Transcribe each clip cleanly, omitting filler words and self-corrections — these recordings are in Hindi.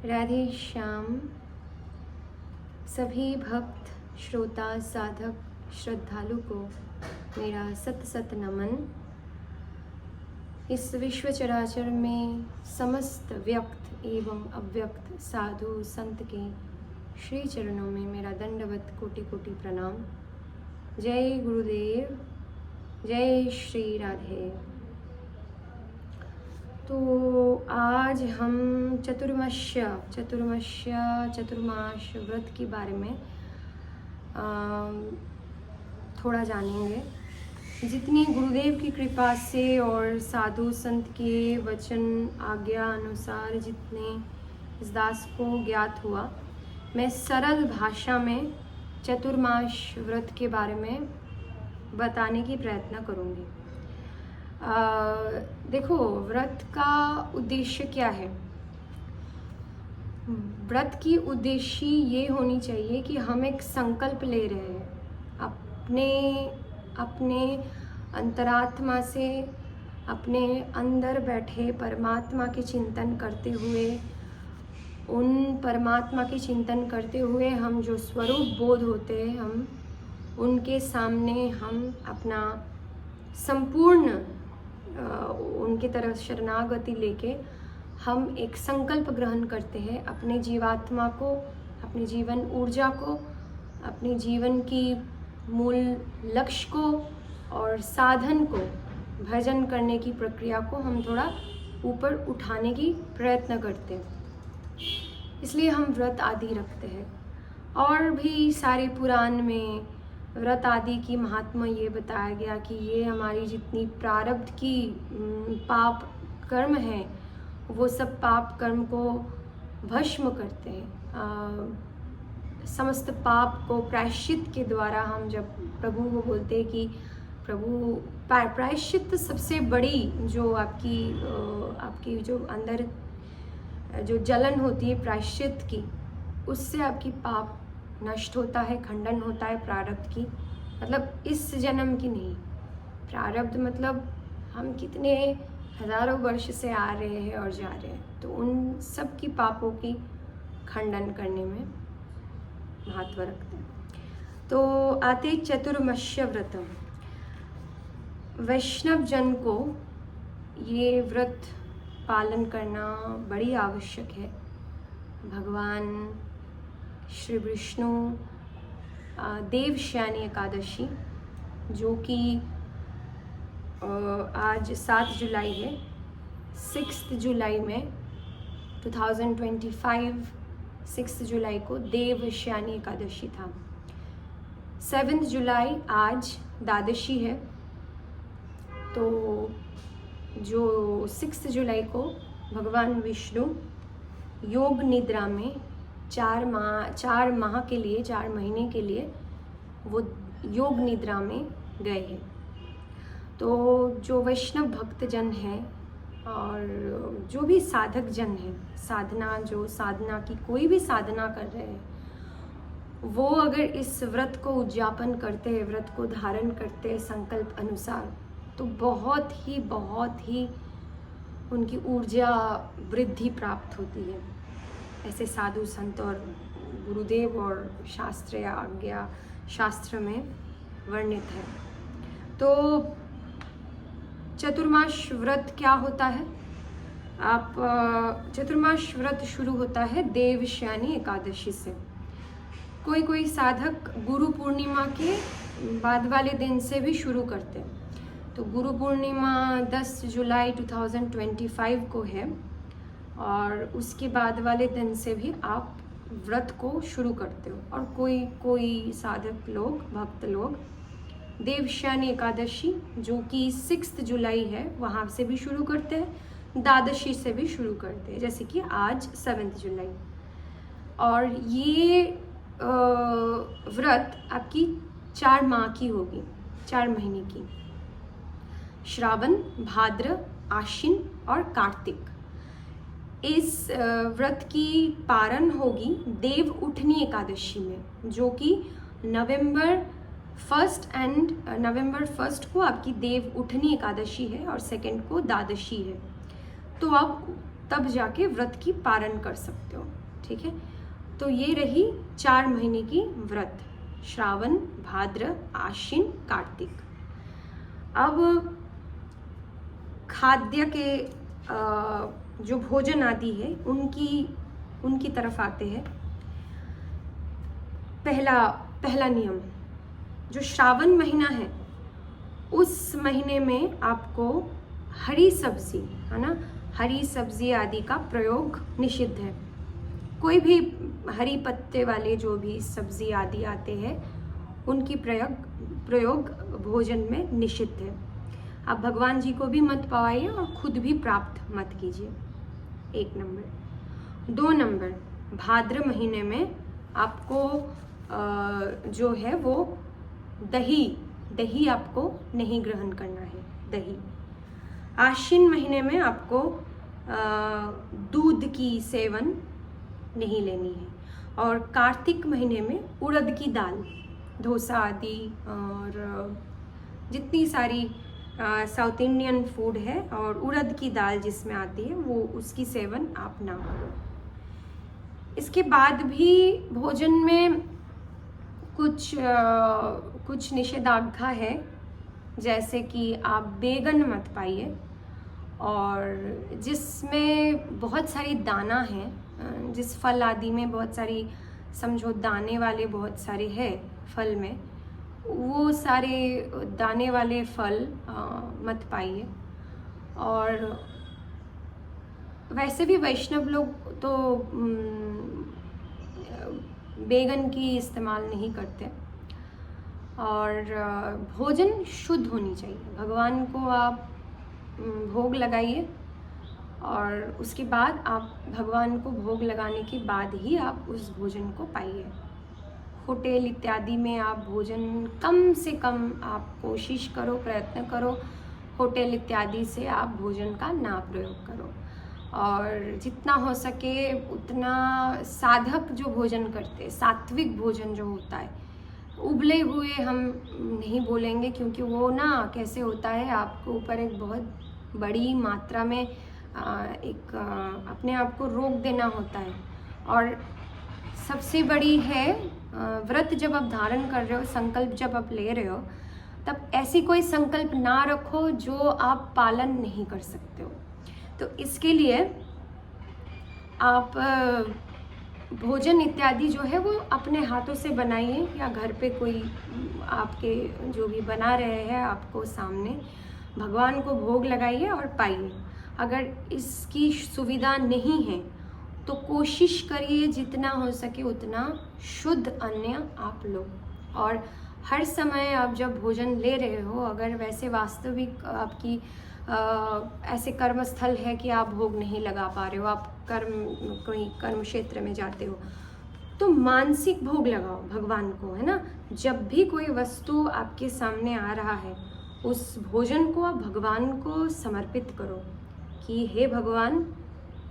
राधे श्याम। सभी भक्त श्रोता साधक श्रद्धालु को मेरा सत सत नमन। इस विश्व चराचर में समस्त व्यक्त एवं अव्यक्त साधु संत के श्री चरणों में मेरा दंडवत कोटि कोटि प्रणाम। जय गुरुदेव, जय श्री राधे। तो आज हम चतुर्माश व्रत के बारे में थोड़ा जानेंगे। जितनी गुरुदेव की कृपा से और साधु संत के वचन आज्ञा अनुसार जितने इस दास को ज्ञात हुआ, मैं सरल भाषा में चतुर्माश व्रत के बारे में बताने की प्रयत्न करूँगी। देखो, व्रत का उद्देश्य क्या है? व्रत की उद्देश्य ये होनी चाहिए कि हम एक संकल्प ले रहे हैं अपने अंतरात्मा से, अपने अंदर बैठे परमात्मा के चिंतन करते हुए, उन परमात्मा के चिंतन करते हुए हम जो स्वरूप बोध होते हैं, हम उनके सामने हम अपना संपूर्ण उनकी तरफ शरणागति लेके हम एक संकल्प ग्रहण करते हैं अपने जीवात्मा को, अपने जीवन ऊर्जा को, अपने जीवन की मूल लक्ष्य को और साधन को, भजन करने की प्रक्रिया को हम थोड़ा ऊपर उठाने की प्रयत्न करते हैं। इसलिए हम व्रत आदि रखते हैं। और भी सारे पुराण में व्रत आदि की महात्मा ये बताया गया कि ये हमारी जितनी प्रारब्ध की पाप कर्म है, वो सब पाप कर्म को भस्म करते हैं। समस्त पाप को प्रायश्चित के द्वारा हम जब प्रभु को बोलते हैं कि प्रभु, प्रायश्चित सबसे बड़ी जो आपकी जो अंदर जो जलन होती है प्रायश्चित की, उससे आपकी पाप नष्ट होता है, खंडन होता है प्रारब्ध की। मतलब इस जन्म की नहीं, प्रारब्ध मतलब हम कितने हजारों वर्ष से आ रहे हैं और जा रहे हैं, तो उन सब की पापों की खंडन करने में महत्व रखते हैं। तो आते चतुर्मास्य व्रतम। वैष्णव जन को ये व्रत पालन करना बड़ी आवश्यक है। भगवान श्री विष्णु देवशयनी एकादशी, जो कि आज 7 जुलाई है, 6 जुलाई में 2025 6 जुलाई को देवशयनी एकादशी था। 7 जुलाई आज द्वादशी है। तो जो 6 जुलाई को भगवान विष्णु योग निद्रा में 4 महीने के लिए वो योग निद्रा में गए हैं। तो जो वैष्णव भक्त जन हैं और जो भी साधक जन हैं, साधना की कोई भी साधना कर रहे हैं, वो अगर इस व्रत को उद्यापन करते हैं, व्रत को धारण करते हैं संकल्प अनुसार, तो बहुत ही उनकी ऊर्जा वृद्धि प्राप्त होती है। ऐसे साधु संत और गुरुदेव और शास्त्र आज्ञा शास्त्र में वर्णित है। तो चतुर्माश व्रत क्या होता है? चतुर्माश व्रत शुरू होता है देवशयनी एकादशी से। कोई साधक गुरु पूर्णिमा के बाद वाले दिन से भी शुरू करते हैं। तो गुरु पूर्णिमा 10 जुलाई 2025 को है और उसके बाद वाले दिन से भी आप व्रत को शुरू करते हो। और कोई साधक लोग, भक्त लोग देवशयनी एकादशी जो कि 6 जुलाई है, वहाँ से भी शुरू करते हैं, द्वादशी से भी शुरू करते हैं, जैसे कि आज 7 जुलाई। और ये व्रत आपकी 4 माह की होगी, 4 महीने की। श्रावण, भाद्र, आश्विन और कार्तिक। इस व्रत की पारण होगी देव उठनी एकादशी में, जो कि नवंबर 1 को आपकी देव उठनी एकादशी है और 2 को द्वादशी है। तो अब तब जाके व्रत की पारण कर सकते हो। ठीक है, तो ये रही 4 महीने की व्रत, श्रावण, भाद्र, आश्विन, कार्तिक। अब खाद्य के जो भोजन आदि है उनकी तरफ आते हैं। पहला नियम, जो श्रावण महीना है उस महीने में आपको हरी सब्जी, है ना, हरी सब्जी आदि का प्रयोग निषिद्ध है। कोई भी हरी पत्ते वाले जो भी सब्जी आदि आते हैं उनकी प्रयोग भोजन में निषिद्ध है। आप भगवान जी को भी मत पवाइए और खुद भी प्राप्त मत कीजिए। 1 नंबर। 2 नंबर, भाद्र महीने में आपको जो है वो दही आपको नहीं ग्रहण करना है, दही। आश्विन महीने में आपको दूध की सेवन नहीं लेनी है। और कार्तिक महीने में उड़द की दाल, डोसा आदि और जितनी सारी साउथ इंडियन फूड है और उड़द की दाल जिसमें आती है वो उसकी सेवन आप ना करो। इसके बाद भी भोजन में कुछ निषेधाज्ञा है, जैसे कि आप बैगन मत पाइए, और जिसमें बहुत सारी दाना है, जिस फल आदि में बहुत सारी समझो दाने वाले बहुत सारे हैं फल में, वो सारे दाने वाले फल मत पाइए। और वैसे भी वैष्णव लोग तो बैगन की इस्तेमाल नहीं करते। और भोजन शुद्ध होनी चाहिए। भगवान को आप भोग लगाइए और उसके बाद आप भगवान को भोग लगाने के बाद ही आप उस भोजन को पाइए। होटल इत्यादि में आप भोजन कम से कम आप कोशिश करो, प्रयत्न करो, होटल इत्यादि से आप भोजन का ना प्रयोग करो। और जितना हो सके उतना साधक जो भोजन करते, सात्विक भोजन जो होता है, उबले हुए हम नहीं बोलेंगे, क्योंकि वो ना कैसे होता है, आपको ऊपर एक बहुत बड़ी मात्रा में अपने आप को रोक देना होता है। और सबसे बड़ी है व्रत जब आप धारण कर रहे हो, संकल्प जब आप ले रहे हो, तब ऐसी कोई संकल्प ना रखो जो आप पालन नहीं कर सकते हो। तो इसके लिए आप भोजन इत्यादि जो है वो अपने हाथों से बनाइए, या घर पे कोई आपके जो भी बना रहे हैं आपको सामने, भगवान को भोग लगाइए और पाइए। अगर इसकी सुविधा नहीं है तो कोशिश करिए जितना हो सके उतना शुद्ध अन्न आप लो। और हर समय आप जब भोजन ले रहे हो, अगर वैसे वास्तविक आपकी ऐसे कर्मस्थल है कि आप भोग नहीं लगा पा रहे हो, आप कोई कर्म क्षेत्र में जाते हो, तो मानसिक भोग लगाओ भगवान को, है ना। जब भी कोई वस्तु आपके सामने आ रहा है, उस भोजन को आप भगवान को समर्पित करो कि हे भगवान,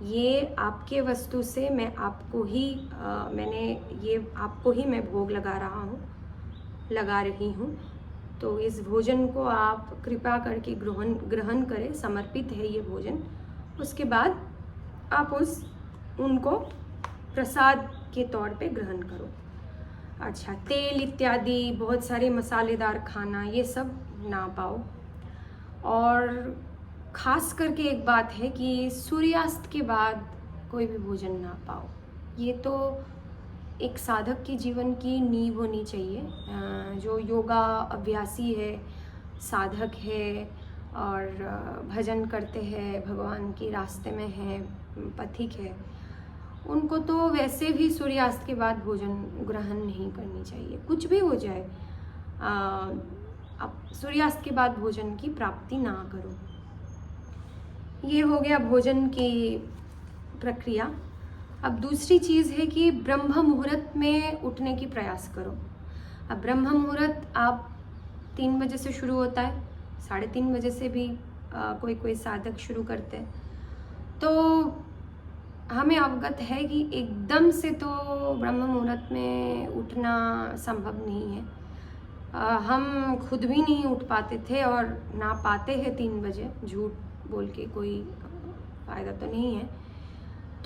ये आपके वस्तु से मैं आपको ही मैं भोग लगा रही हूँ, तो इस भोजन को आप कृपा करके ग्रहण करें, समर्पित है ये भोजन। उसके बाद आप उनको प्रसाद के तौर पे ग्रहण करो। अच्छा, तेल इत्यादि बहुत सारे मसालेदार खाना ये सब ना पाओ। और ख़ास करके एक बात है कि सूर्यास्त के बाद कोई भी भोजन ना पाओ। ये तो एक साधक के जीवन की नींव होनी चाहिए। जो योगा अभ्यासी है, साधक है और भजन करते हैं, भगवान के रास्ते में है, पथिक है, उनको तो वैसे भी सूर्यास्त के बाद भोजन ग्रहण नहीं करनी चाहिए। कुछ भी हो जाए, आप सूर्यास्त के बाद भोजन की प्राप्ति ना करो। ये हो गया भोजन की प्रक्रिया। अब दूसरी चीज़ है कि ब्रह्म मुहूर्त में उठने की प्रयास करो। अब ब्रह्म मुहूर्त आप 3 बजे से शुरू होता है, 3:30 बजे से भी कोई साधक शुरू करते हैं। तो हमें अवगत है कि एकदम से तो ब्रह्म मुहूर्त में उठना संभव नहीं है। हम खुद भी नहीं उठ पाते थे और ना पाते हैं 3 बजे, झूठ बोल के कोई फ़ायदा तो नहीं है।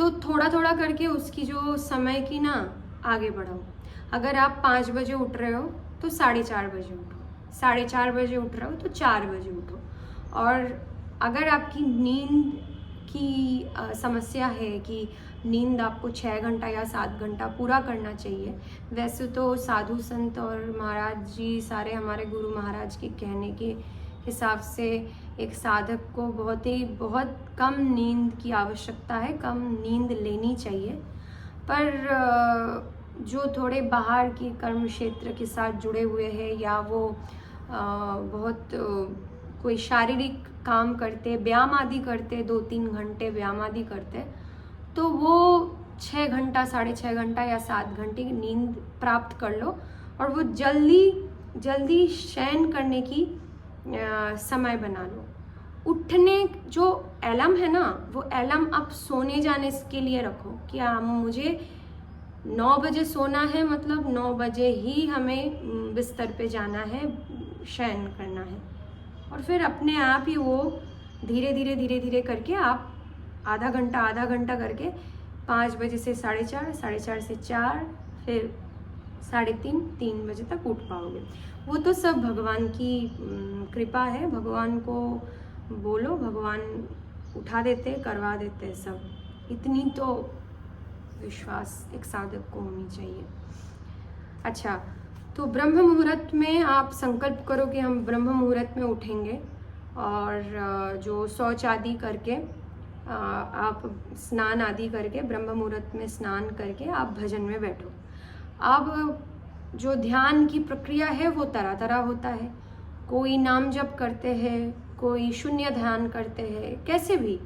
तो थोड़ा थोड़ा करके उसकी जो समय की ना आगे बढ़ाओ। अगर आप 5 बजे उठ रहे हो तो 4:30 बजे उठो, 4:30 बजे उठ रहे हो तो 4 बजे उठो। और अगर आपकी नींद की समस्या है कि नींद आपको 6 घंटा या 7 घंटा पूरा करना चाहिए, वैसे तो साधु संत और महाराज जी सारे हमारे गुरु महाराज के कहने के हिसाब से एक साधक को बहुत कम नींद की आवश्यकता है, कम नींद लेनी चाहिए। पर जो थोड़े बाहर की कर्म क्षेत्र के साथ जुड़े हुए हैं या वो बहुत कोई शारीरिक काम करते, व्यायाम आदि करते, 2-3 घंटे व्यायाम आदि करते, तो वो 6 घंटा, 6.5 घंटा या 7 घंटे की नींद प्राप्त कर लो और वो जल्दी शयन करने की समय बना लो। उठने जो अलार्म है ना, वो अलार्म आप सोने जाने के लिए रखो कि मुझे 9 बजे सोना है, मतलब 9 बजे ही हमें बिस्तर पे जाना है, शयन करना है। और फिर अपने आप ही वो धीरे धीरे करके आप आधा घंटा करके 5 बजे से 4:30, 4:30 से 4, फिर 3:30, 3 बजे तक उठ पाओगे। वो तो सब भगवान की कृपा है, भगवान को बोलो, भगवान उठा देते, करवा देते सब। इतनी तो विश्वास एक साधक को होनी चाहिए। अच्छा, तो ब्रह्म मुहूर्त में आप संकल्प करो कि हम ब्रह्म मुहूर्त में उठेंगे और जो शौच आदि करके आप स्नान आदि करके ब्रह्म मुहूर्त में स्नान करके आप भजन में बैठो। अब जो ध्यान की प्रक्रिया है वो तरह तरह होता है, कोई नाम जप करते हैं, कोई शून्य ध्यान करते हैं, कैसे भी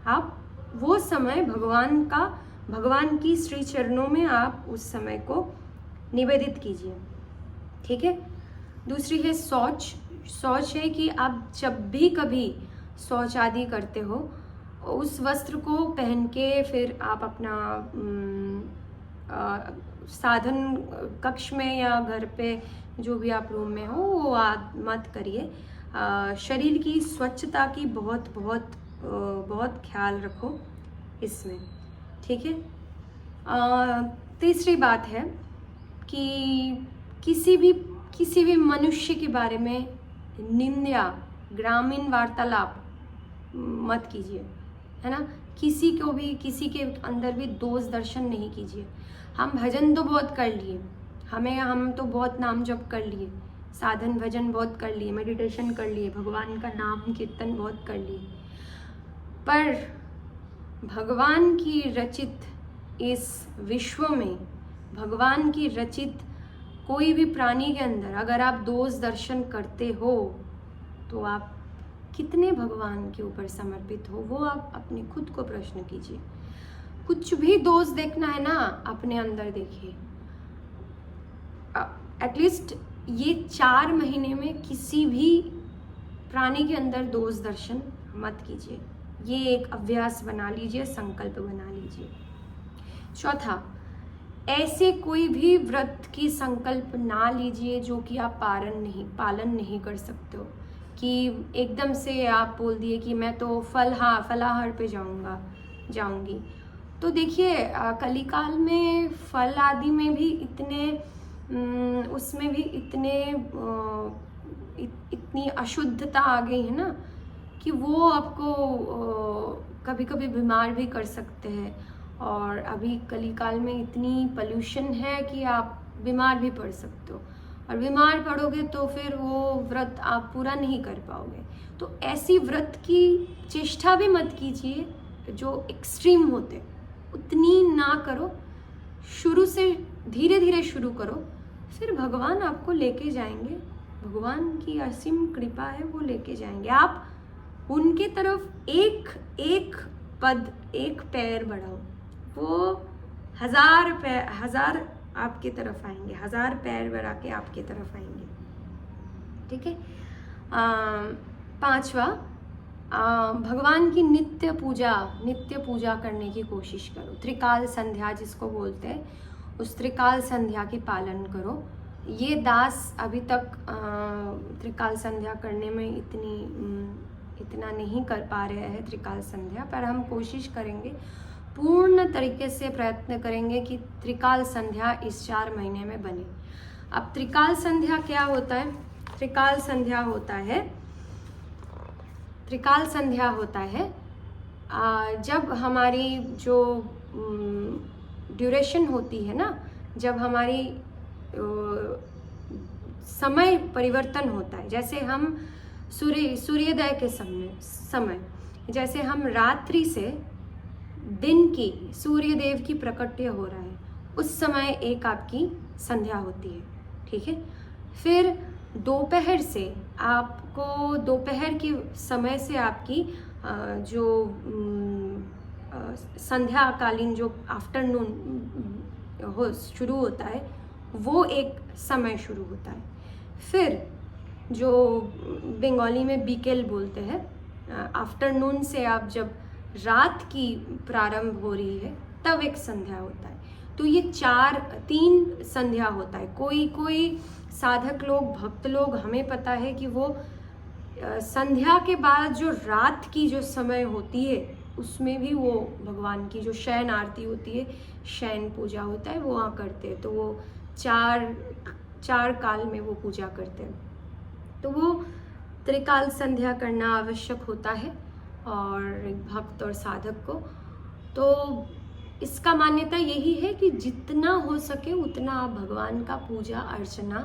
आप वो समय भगवान की श्री चरणों में आप उस समय को निवेदित कीजिए, ठीक है। दूसरी है शौच है कि आप जब भी कभी शौच आदि करते हो उस वस्त्र को पहन के फिर आप अपना साधन कक्ष में या घर पे जो भी आप रूम में हो वो मत करिए। शरीर की स्वच्छता की बहुत ख्याल रखो इसमें, ठीक है। तीसरी बात है कि किसी भी मनुष्य के बारे में निंदा, ग्रामीण वार्तालाप मत कीजिए, है ना। किसी के अंदर भी दोष दर्शन नहीं कीजिए। हम भजन तो बहुत कर लिए, हम तो बहुत नाम जप कर लिए, साधन भजन बहुत कर लिए, मेडिटेशन कर लिए, भगवान का नाम कीर्तन बहुत कर लिए, पर भगवान की रचित इस विश्व में, भगवान की रचित कोई भी प्राणी के अंदर अगर आप दोष दर्शन करते हो तो आप कितने भगवान के ऊपर समर्पित हो, वो आप अपने खुद को प्रश्न कीजिए। कुछ भी दोष देखना है ना, अपने अंदर देखिए। एटलीस्ट ये 4 महीने में किसी भी प्राणी के अंदर दोष दर्शन मत कीजिए। ये एक अभ्यास बना लीजिए, संकल्प बना लीजिए। चौथा, ऐसे कोई भी व्रत की संकल्प ना लीजिए जो कि आप पालन नहीं कर सकते हो, कि एकदम से आप बोल दिए कि मैं तो फलाहार पे जाऊंगी। तो देखिए कलिकाल में फल आदि में भी उसमें भी इतनी अशुद्धता आ गई है ना कि वो आपको कभी कभी बीमार भी कर सकते हैं। और अभी कलिकाल में इतनी पोल्यूशन है कि आप बीमार भी पड़ सकते हो, और बीमार पड़ोगे तो फिर वो व्रत आप पूरा नहीं कर पाओगे। तो ऐसी व्रत की चेष्टा भी मत कीजिए जो एक्सट्रीम होते, उतनी ना करो। शुरू से धीरे धीरे शुरू करो, फिर भगवान आपको लेके जाएंगे। भगवान की असीम कृपा है, वो लेके जाएंगे। आप उनके तरफ एक पैर बढ़ाओ, वो 1000 आपके तरफ आएंगे, 1000 पैर बढ़ा के आपके तरफ आएंगे, ठीक है। 5वां, भगवान की नित्य पूजा करने की कोशिश करो। त्रिकाल संध्या जिसको बोलते हैं, उस त्रिकाल संध्या के पालन करो। ये दास अभी तक त्रिकाल संध्या करने में इतना नहीं कर पा रहे हैं त्रिकाल संध्या, पर हम कोशिश करेंगे पूर्ण तरीके से प्रयत्न करेंगे कि त्रिकाल संध्या इस 4 महीने में बने। अब त्रिकाल संध्या क्या होता है? त्रिकाल संध्या होता है जब हमारी जो ड्यूरेशन होती है ना, जब हमारी समय परिवर्तन होता है, जैसे हम सूर्योदय के समय जैसे हम रात्रि से दिन की सूर्यदेव की प्रकट्य हो रहा है, उस समय एक आपकी संध्या होती है, ठीक है। फिर दोपहर से आपको दोपहर के समय से आपकी जो संध्याकालीन जो आफ्टरनून हो शुरू होता है, वो एक समय शुरू होता है। फिर जो बंगाली में बिकेल बोलते हैं, आफ्टरनून से आप जब रात की प्रारंभ हो रही है तब एक संध्या होता है। तो ये 3 संध्या होता है। कोई साधक लोग, भक्त लोग, हमें पता है कि वो संध्या के बाद जो रात की जो समय होती है उसमें भी वो भगवान की जो शयन आरती होती है, शयन पूजा होता है, वो वहाँ करते हैं। तो वो चार काल में वो पूजा करते हैं। तो वो त्रिकाल संध्या करना आवश्यक होता है और एक भक्त और साधक को। तो इसका मान्यता यही है कि जितना हो सके उतना आप भगवान का पूजा अर्चना,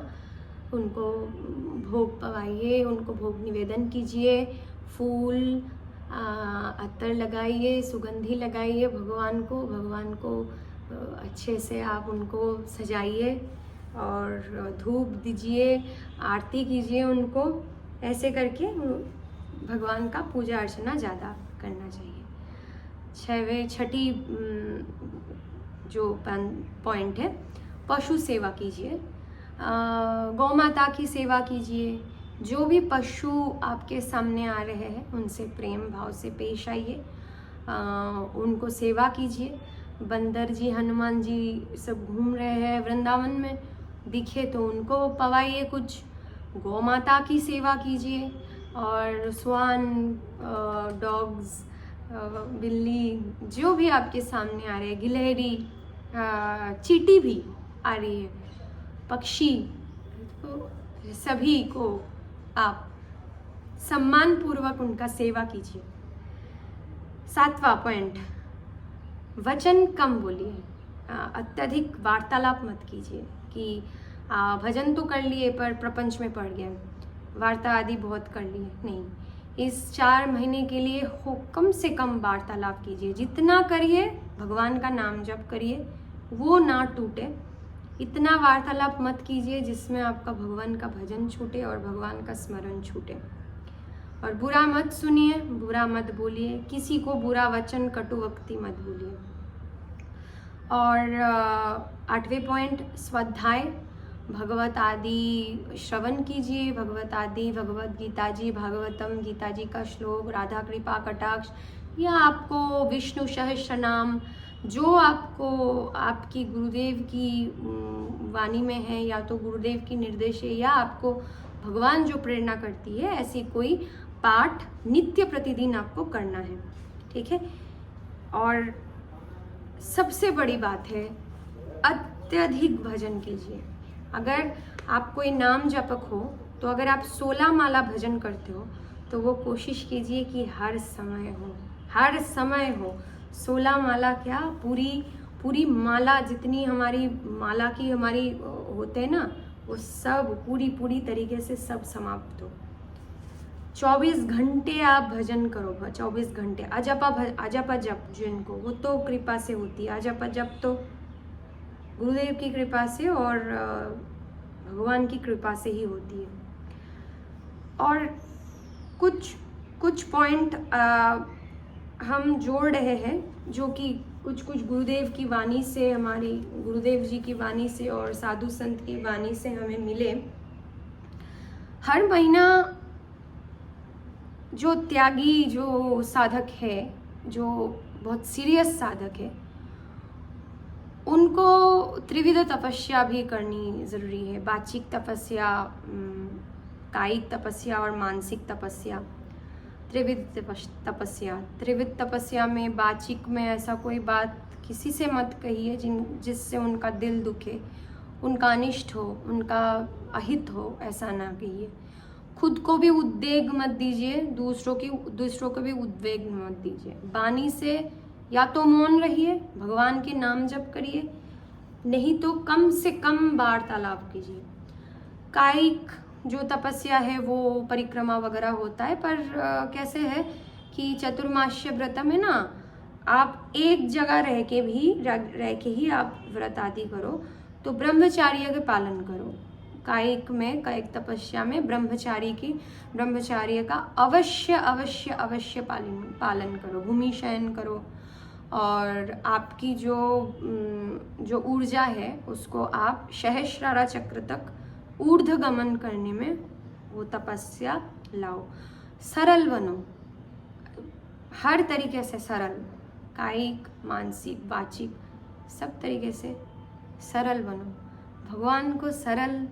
उनको भोग पवाइए, उनको भोग निवेदन कीजिए, फूल अत्तर लगाइए, सुगंधी लगाइए भगवान को अच्छे से आप उनको सजाइए और धूप दीजिए, आरती कीजिए उनको। ऐसे करके भगवान का पूजा अर्चना ज़्यादा करना चाहिए। छठी जो पॉइंट है, पशु सेवा कीजिए, गौ माता की सेवा कीजिए। जो भी पशु आपके सामने आ रहे हैं उनसे प्रेम भाव से पेश आइए, उनको सेवा कीजिए। बंदर जी, हनुमान जी सब घूम रहे हैं वृंदावन में, दिखे तो उनको पवाइए कुछ। गौ माता की सेवा कीजिए और स्वान, डॉग्स, बिल्ली, जो भी आपके सामने आ रहे हैं, गिलहरी, चींटी भी आ रही है, पक्षी, तो सभी को आप सम्मान पूर्वक उनका सेवा कीजिए। 7वां पॉइंट, वचन कम बोलिए, अत्यधिक वार्तालाप मत कीजिए कि भजन तो कर लिए पर प्रपंच में पड़ गए, वार्ता आदि बहुत कर लिए। नहीं, इस 4 महीने के लिए कम से कम वार्तालाप कीजिए। जितना करिए भगवान का नाम जप करिए, वो ना टूटे। इतना वार्तालाप मत कीजिए जिसमें आपका भगवान का भजन छूटे और भगवान का स्मरण छूटे। और बुरा मत सुनिए, बुरा मत बोलिए, किसी को बुरा वचन, कटुवक्ति मत बोलिए। और 8वें पॉइंट, स्वाध्याय, भगवत आदि श्रवण कीजिए। भगवत आदि, भगवत गीता जी, भागवतम, गीता जी का श्लोक, राधा कृपा कटाक्ष, या आपको विष्णु सहस्त्र नाम, जो आपको आपकी गुरुदेव की वाणी में है, या तो गुरुदेव की निर्देश है, या आपको भगवान जो प्रेरणा करती है, ऐसी कोई पाठ नित्य प्रतिदिन आपको करना है, ठीक है। और सबसे बड़ी बात है, अत्यधिक भजन कीजिए। अगर आप कोई नाम जपक हो तो अगर आप 16 माला भजन करते हो तो वो कोशिश कीजिए कि हर समय हो 16 माला, क्या पूरी माला, जितनी हमारी माला की हमारी होते हैं ना, वो सब पूरी तरीके से सब समाप्त हो। 24 घंटे आप भजन करो, 24 घंटे। अजपा जप जिनको, वो तो कृपा से होती है। अजपा जप तो गुरुदेव की कृपा से और भगवान की कृपा से ही होती है। और कुछ पॉइंट हम जोड़ रहे हैं जो कि कुछ गुरुदेव की वाणी से, हमारी गुरुदेव जी की वाणी से और साधु संत की वाणी से हमें मिले। हर महीना जो त्यागी, जो साधक है, जो बहुत सीरियस साधक है, उनको त्रिविध तपस्या भी करनी ज़रूरी है। वाचिक तपस्या, कायिक तपस्या और मानसिक तपस्या। त्रिविध तपस्या। त्रिविध तपस्या में बाचिक में ऐसा कोई बात किसी से मत कहिए जिससे उनका दिल दुखे, उनका अनिष्ट हो, उनका अहित हो, ऐसा ना कहिए। खुद को भी उद्वेग मत दीजिए, दूसरों को भी उद्वेग मत दीजिए। वाणी से या तो मौन रहिए, भगवान के नाम जप करिए, नहीं तो कम से कम वार्तालाप कीजिए। कायिक जो तपस्या है वो परिक्रमा वगैरह होता है, पर कैसे है कि चतुर्मास्य व्रत में ना आप एक जगह रह के ही आप व्रत आदि करो, तो ब्रह्मचार्य के पालन करो। कायिक तपस्या में ब्रह्मचार्य का अवश्य पालन करो। भूमि शयन करो और आपकी जो ऊर्जा है उसको आप सहस्रारा चक्र तक ऊर्ध्व गमन करने में वो तपस्या लाओ। सरल बनो, हर तरीके से सरल, कायिक, मानसिक, वाचिक, सब तरीके से सरल बनो। भगवान को सरल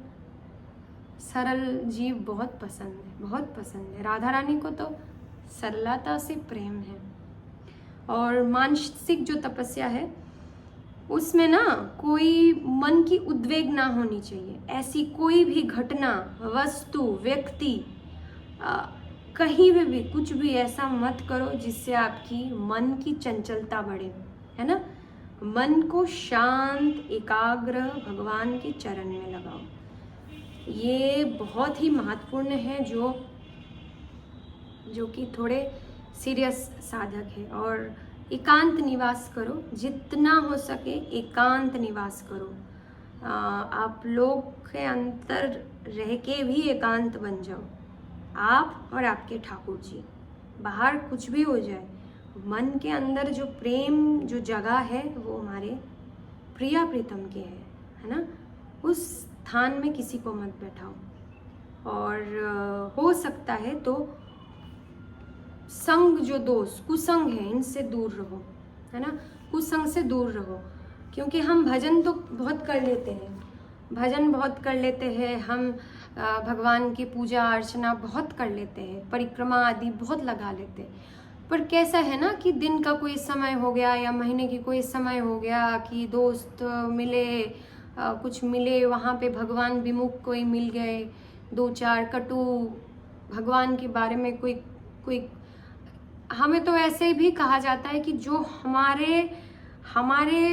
जीव बहुत पसंद है। राधा रानी को तो सरलता से प्रेम है। और मानसिक जो तपस्या है उसमें ना कोई मन की उद्वेग ना होनी चाहिए। ऐसी कोई भी घटना, वस्तु, व्यक्ति, कहीं भी कुछ भी ऐसा मत करो जिससे आपकी मन की चंचलता बढ़े, है ना। मन को शांत, एकाग्र भगवान के चरण में लगाओ। ये बहुत ही महत्वपूर्ण है, जो कि थोड़े सीरियस साधक है। और एकांत निवास करो, जितना हो सके एकांत निवास करो। आप लोग के अंतर रह के भी एकांत बन जाओ, आप और आपके ठाकुर जी। बाहर कुछ भी हो जाए, मन के अंदर जो प्रेम जो जगह है वो हमारे प्रिया प्रीतम के है ना। उस स्थान में किसी को मत बैठाओ। और हो सकता है तो संग जो दोस्त कुसंग है इनसे दूर रहो, है ना। कुसंग से दूर रहो, क्योंकि हम भजन तो बहुत कर लेते हैं, हम भगवान की पूजा अर्चना बहुत कर लेते हैं, परिक्रमा आदि बहुत लगा लेते हैं। पर कैसा है ना कि दिन का कोई समय हो गया या महीने की कोई समय हो गया कि दोस्त मिले, कुछ मिले, वहाँ पे भगवान विमुख कोई मिल गए, दो चार कटु भगवान के बारे में कोई हमें तो ऐसे भी कहा जाता है कि जो हमारे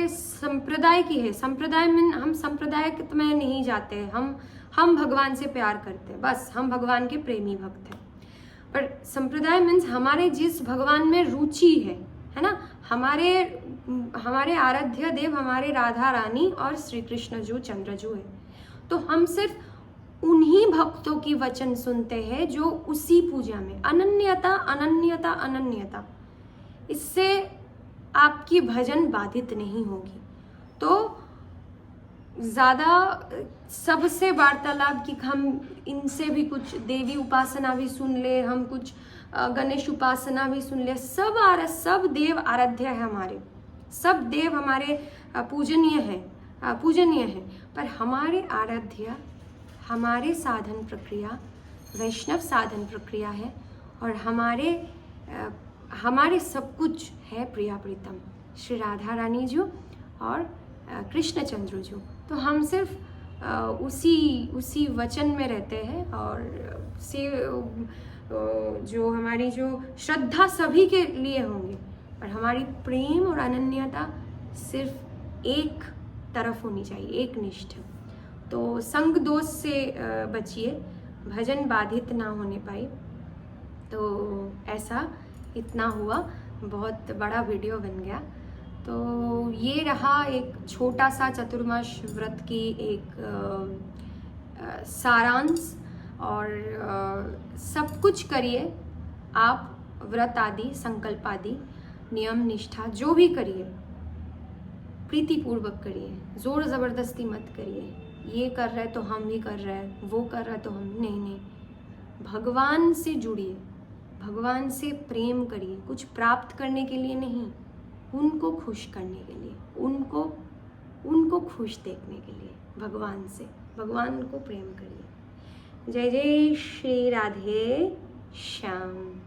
संप्रदाय की है, संप्रदाय में हम संप्रदाय में नहीं जाते हैं, हम भगवान से प्यार करते हैं, बस हम भगवान के प्रेमी भक्त हैं। पर संप्रदाय मीन्स हमारे जिस भगवान में रुचि है ना। हमारे आराध्य देव हमारे राधा रानी और श्री कृष्ण जो चंद्रजू है, तो हम सिर्फ उन्हीं भक्तों की वचन सुनते हैं जो उसी पूजा में अनन्यता, इससे आपकी भजन बाधित नहीं होगी। तो ज़्यादा सबसे वार्तालाप की हम इनसे भी कुछ देवी उपासना भी सुन ले, हम कुछ गणेश उपासना भी सुन ले, सब देव आराध्य है हमारे, सब देव हमारे पूजनीय है। पर हमारे आराध्य, हमारे साधन प्रक्रिया वैष्णव साधन प्रक्रिया है, और हमारे सब कुछ है प्रिया प्रीतम श्री राधा रानी जी और कृष्णचंद्र जी। तो हम सिर्फ उसी वचन में रहते हैं, और जो हमारी जो श्रद्धा सभी के लिए होंगे, पर हमारी प्रेम और अनन्यता सिर्फ एक तरफ होनी चाहिए, एक निष्ठ। तो संग दोष से बचिए, भजन बाधित ना होने पाए। तो ऐसा इतना हुआ, बहुत बड़ा वीडियो बन गया। तो ये रहा एक छोटा सा चतुर्मास व्रत की एक सारांश। और सब कुछ करिए आप, व्रत आदि, संकल्प आदि, नियम निष्ठा जो भी करिए प्रीतिपूर्वक करिए, जोर ज़बरदस्ती मत करिए। ये कर रहे तो हम भी कर रहे हैं, वो कर रहा तो हम नहीं। भगवान से जुड़िए, भगवान से प्रेम करिए, कुछ प्राप्त करने के लिए नहीं, उनको खुश करने के लिए, उनको खुश देखने के लिए, भगवान को प्रेम करिए। जय जय श्री राधे श्याम।